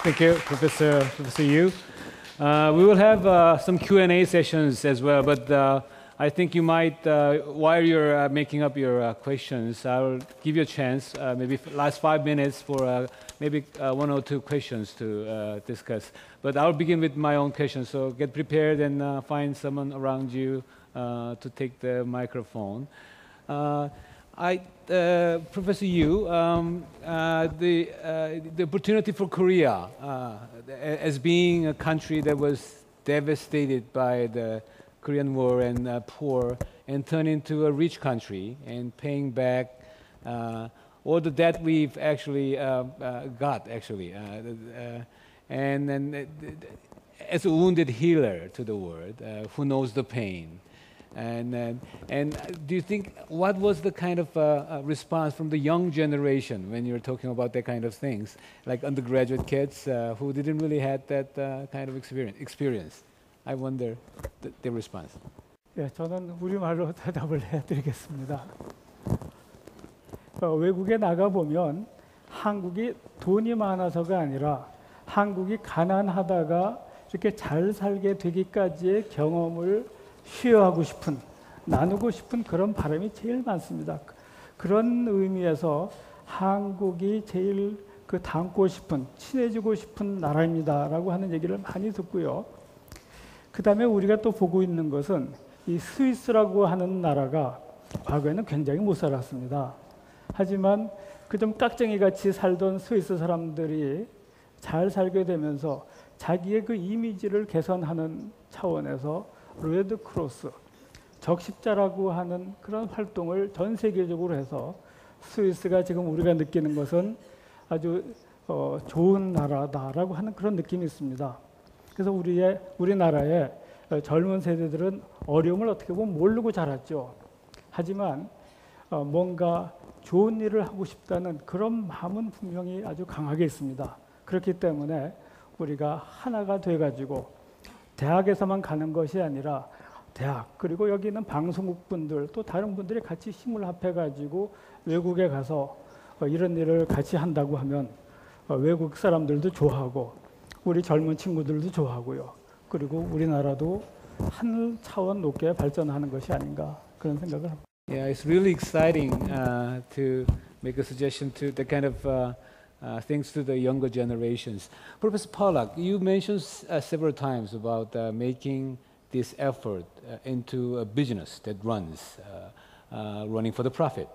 Thank you, Professor Yu. We will have some Q&A sessions as well, but I think you might, while you're making up your questions, I'll give you a chance, maybe last 5 minutes for maybe 1 or 2 questions to discuss. But I'll begin with my own questions, so get prepared and find someone around you to take the microphone. Professor Yu, the opportunity for Korea as being a country that was devastated by the Korean War and poor, and turned into a rich country and paying back all the debt we've actually got, and then as a wounded healer to the world who knows the pain. And do you think, what was the kind of response from the young generation when you're talking about that kind of things, like undergraduate kids who didn't really have that kind of experience? I wonder the response. 예, 저는 우리말로 대답을 해드리겠습니다. 외국에 나가보면 한국이 돈이 많아서가 아니라 한국이 가난하다가 이렇게 잘 살게 되기까지의 경험을 쉐어하고 싶은, 나누고 싶은 그런 바람이 제일 많습니다. 그런 의미에서 한국이 제일 닮고 싶은, 친해지고 싶은 나라입니다라고 하는 얘기를 많이 듣고요. 그 다음에 우리가 또 보고 있는 것은 이 스위스라고 하는 나라가 과거에는 굉장히 못 살았습니다. 하지만 그 좀 깍쟁이 같이 살던 스위스 사람들이 잘 살게 되면서 자기의 그 이미지를 개선하는 차원에서 레드크로스, 적십자라고 하는 그런 활동을 전 세계적으로 해서 스위스가 지금 우리가 느끼는 것은 아주 좋은 나라다라고 하는 그런 느낌이 있습니다. 그래서 우리나라의 젊은 세대들은 어려움을 어떻게 보면 모르고 자랐죠. 하지만 뭔가 좋은 일을 하고 싶다는 그런 마음은 분명히 아주 강하게 있습니다. 그렇기 때문에 우리가 하나가 돼가지고 대학에서만 가는 것이 아니라 대학, 그리고 여기 있는 방송국 분들, 또 다른 분들이 같이 힘을 합해가지고 외국에 가서 이런 일을 같이 한다고 하면 외국 사람들도 좋아하고 우리 젊은 친구들도 좋아하고요. 그리고 우리나라도 한 차원 높게 발전하는 것이 아닌가 그런 생각을 합니다. Yeah, it's really exciting to make a suggestion to the kind of things to the younger generations. Professor Polak, you mentioned several times about making this effort into a business that runs, running for the profit.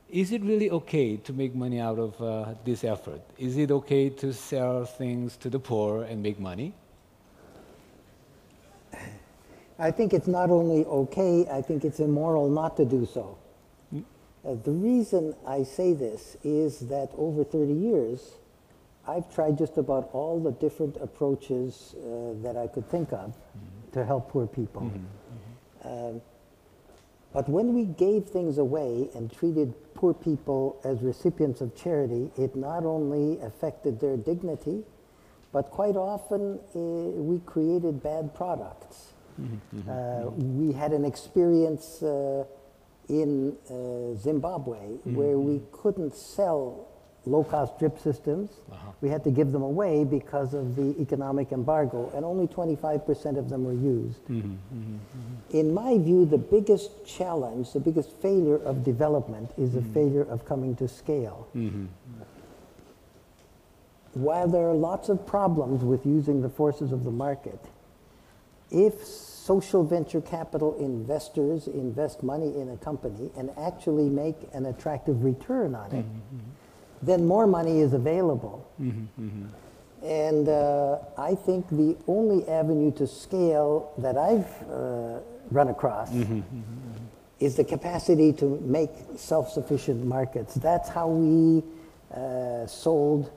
Is it really okay to make money out of this effort? Is it okay to sell things to the poor and make money? I think it's not only okay, I think it's immoral not to do so. The reason I say this is that over 30 years, I've tried just about all the different approaches that I could think of to help poor people. But when we gave things away and treated poor people as recipients of charity, it not only affected their dignity, but quite often we created bad products. We had an experience in Zimbabwe where we couldn't sell low-cost drip systems. We had to give them away because of the economic embargo, and only 25% of them were used. In my view, the biggest challenge, the biggest failure of development is a failure of coming to scale. While there are lots of problems with using the forces of the market, if social venture capital investors invest money in a company and actually make an attractive return on it, then more money is available. And I think the only avenue to scale that I've run across is the capacity to make self-sufficient markets. That's how we sold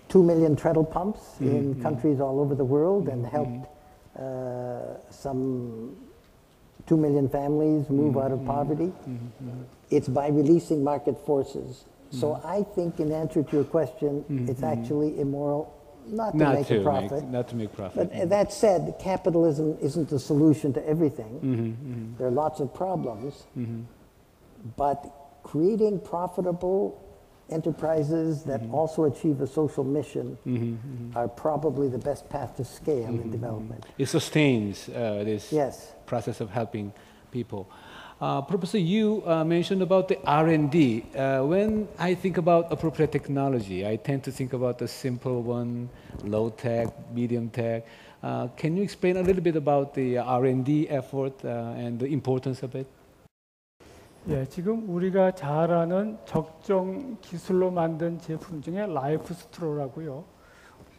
2 million treadle pumps in countries all over the world and helped some 2 million families move out of poverty. It's by releasing market forces. So I think, in answer to your question, it's actually immoral not to make a profit. Not to make profit. But that said, capitalism isn't the solution to everything. There are lots of problems. But creating profitable enterprises that also achieve a social mission are probably the best path to scale in development. It sustains this Yes. process of helping people. Professor, you mentioned about the R&D. When I think about appropriate technology, I tend to think about the simple one, low tech, medium tech. Can you explain a little bit about the R&D effort and the importance of it? 예, 지금 우리가 잘 아는 적정 기술로 만든 제품 중에 라이프 스트로라고요.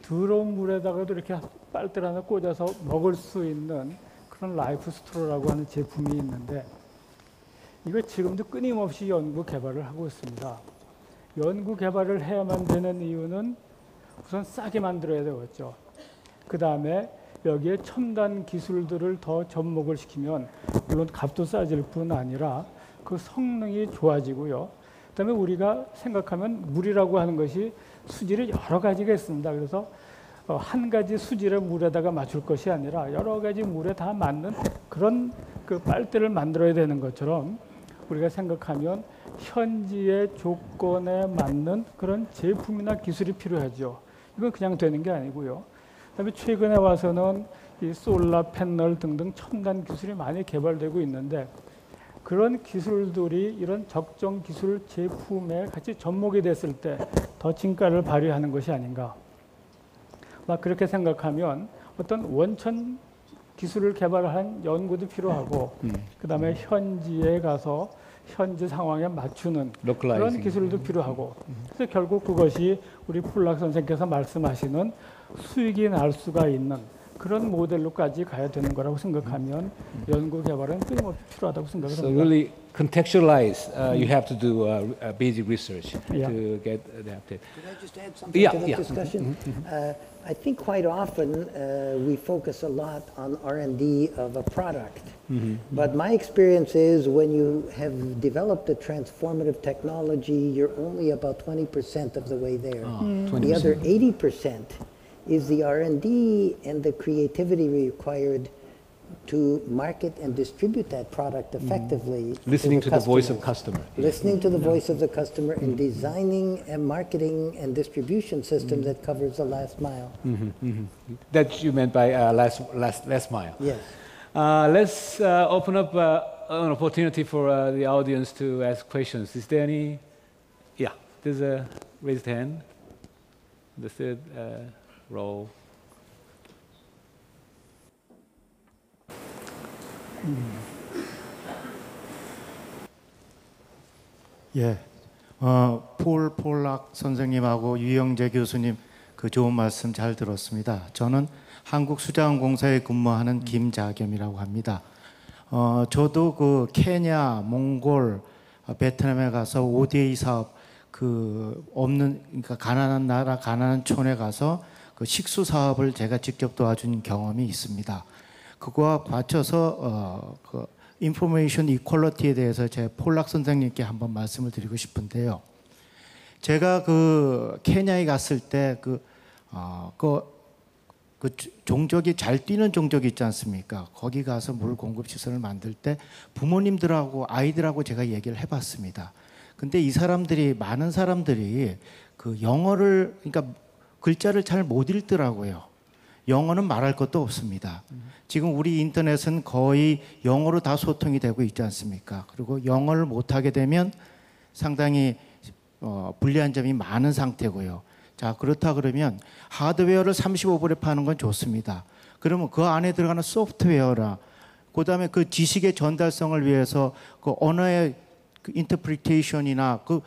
더러운 물에다가도 이렇게 빨대를 하나 꽂아서 먹을 수 있는 그런 라이프 스트로라고 하는 제품이 있는데 이거 지금도 끊임없이 연구 개발을 하고 있습니다. 연구 개발을 해야만 되는 이유는 우선 싸게 만들어야 되겠죠. 그 다음에 여기에 첨단 기술들을 더 접목을 시키면 물론 값도 싸질 뿐 아니라 그 성능이 좋아지고요. 그다음에 우리가 생각하면 물이라고 하는 것이 수질이 여러 가지가 있습니다. 그래서 한 가지 수질의 물에다가 맞출 것이 아니라 여러 가지 물에 다 맞는 그런 그 빨대를 만들어야 되는 것처럼 우리가 생각하면 현지의 조건에 맞는 그런 제품이나 기술이 필요하죠. 이건 그냥 되는 게 아니고요. 그다음에 최근에 와서는 이 솔라 패널 등등 첨단 기술이 많이 개발되고 있는데 그런 기술들이 이런 적정 기술 제품에 같이 접목이 됐을 때 더 진가를 발휘하는 것이 아닌가. 막 그렇게 생각하면 어떤 원천 기술을 개발한 연구도 필요하고 그다음에 현지에 가서 현지 상황에 맞추는 그런 기술도 필요하고 그래서 결국 그것이 우리 폴락 선생께서 말씀하시는 수익이 날 수가 있는 그런 모델로까지 가야 되는 거라고 생각하면 연구 개발은 끊임없이 필요하다고 생각을 So 합니다. really contextualize, you have to do basic research to get adapted. Could I just add something to that discussion? I think quite often we focus a lot on R&D of a product. But my experience is when you have developed a transformative technology, you're only about 20% of the way there. 20%. The other 80% is the R&D and the creativity required to market and distribute that product effectively. Listening to the voice of customers. customer. Listening to the voice of the customer and designing a marketing and distribution system that covers the last mile. That you meant by last mile. Yes. Let's open up an opportunity for the audience to ask questions. Is there any? Yeah, there's a raised hand. The third row. 예, 폴락 선생님하고 유영재 교수님 그 좋은 말씀 잘 들었습니다. 저는 한국수자원공사에 근무하는 김자겸이라고 합니다. 저도 그 케냐, 몽골, 베트남에 가서 ODA 사업 그러니까 가난한 나라, 가난한 촌에 가서 그 식수 사업을 제가 직접 도와준 경험이 있습니다. 그거와 맞춰서 그 인포메이션 이퀄리티에 대해서 제 폴락 선생님께 한번 말씀을 드리고 싶은데요. 제가 그 케냐에 갔을 때 그 종족이 잘 뛰는 종족이 있지 않습니까? 거기 가서 물 공급 시설을 만들 때 부모님들하고 아이들하고 제가 얘기를 해봤습니다. 근데 이 사람들이 많은 사람들이 그 영어를 그러니까 글자를 잘 못 읽더라고요. 영어는 말할 것도 없습니다. 지금 우리 인터넷은 거의 영어로 다 소통이 되고 있지 않습니까? 그리고 영어를 못하게 되면 상당히 불리한 점이 많은 상태고요. 자, 그렇다 그러면 하드웨어를 35불에 파는 건 좋습니다. 그러면 그 안에 들어가는 소프트웨어라 그다음에 그 지식의 전달성을 위해서 그 언어의 그 인터프리테이션이나 그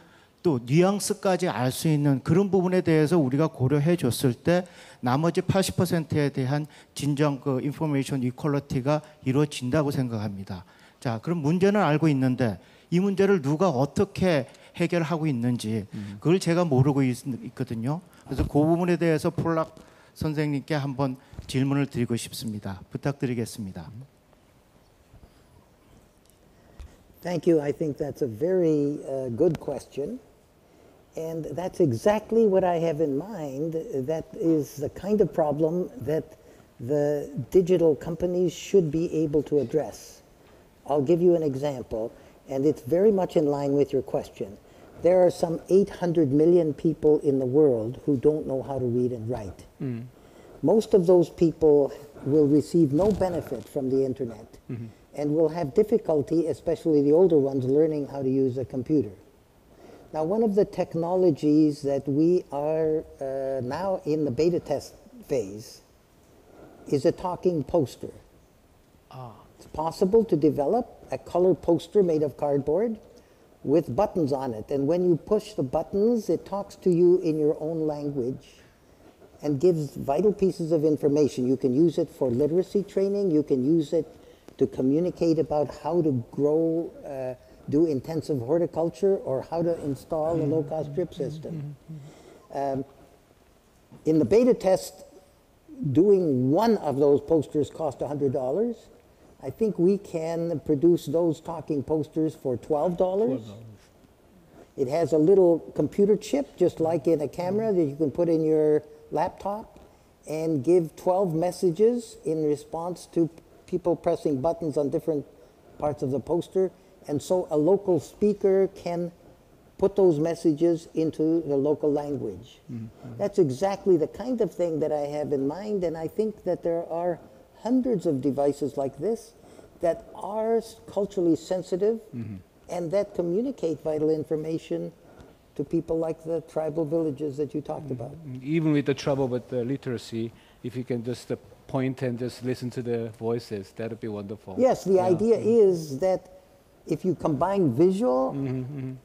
또 뉘앙스까지 알 수 있는 그런 부분에 대해서 우리가 고려해 줬을 때 나머지 80%에 대한 진정 그 인포메이션 이퀄리티가 이루어진다고 생각합니다. 자, 그럼 문제는 알고 있는데 이 문제를 누가 어떻게 해결하고 있는지 그걸 제가 모르고 있거든요. 그래서 그 부분에 대해서 폴락 선생님께 한번 질문을 드리고 싶습니다. 부탁드리겠습니다. Thank you. I think that's a very good question. And that's exactly what I have in mind. That is the kind of problem that the digital companies should be able to address. I'll give you an example, and it's very much in line with your question. There are some 800 million people in the world who don't know how to read and write. Most of those people will receive no benefit from the internet and will have difficulty, especially the older ones, learning how to use a computer. Now, one of the technologies that we are now in the beta test phase is a talking poster. It's possible to develop a color poster made of cardboard with buttons on it. And when you push the buttons, it talks to you in your own language and gives vital pieces of information. You can use it for literacy training. You can use it to communicate about how to grow, do intensive horticulture, or how to install a low-cost drip system. In the beta test, doing one of those posters cost $100. I think we can produce those talking posters for $12. It has a little computer chip, just like in a camera, that you can put in your laptop and give 12 messages in response to people pressing buttons on different parts of the poster. And so a local speaker can put those messages into the local language. That's exactly the kind of thing that I have in mind, and I think that there are hundreds of devices like this that are culturally sensitive and that communicate vital information to people like the tribal villages that you talked about. Even with the trouble with the literacy, if you can just point and just listen to the voices, that would be wonderful. Yes, the idea is that if you combine visual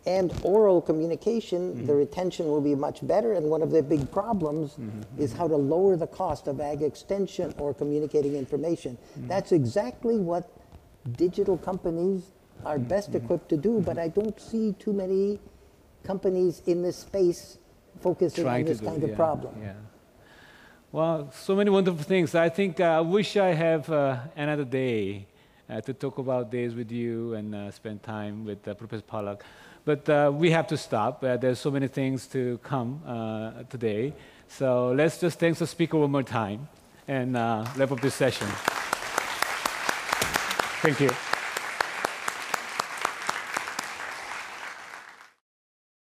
and oral communication, the retention will be much better. And one of the big problems is how to lower the cost of ag extension or communicating information. That's exactly what digital companies are best equipped to do, but I don't see too many companies in this space focusing on this kind of problem. Yeah. Well, so many wonderful things. I think I wish I have another day to talk about this with you and spend time with Professor Polak. But we have to stop. There's so many things to come today. So let's just thank the speaker one more time and wrap up this session. Thank you.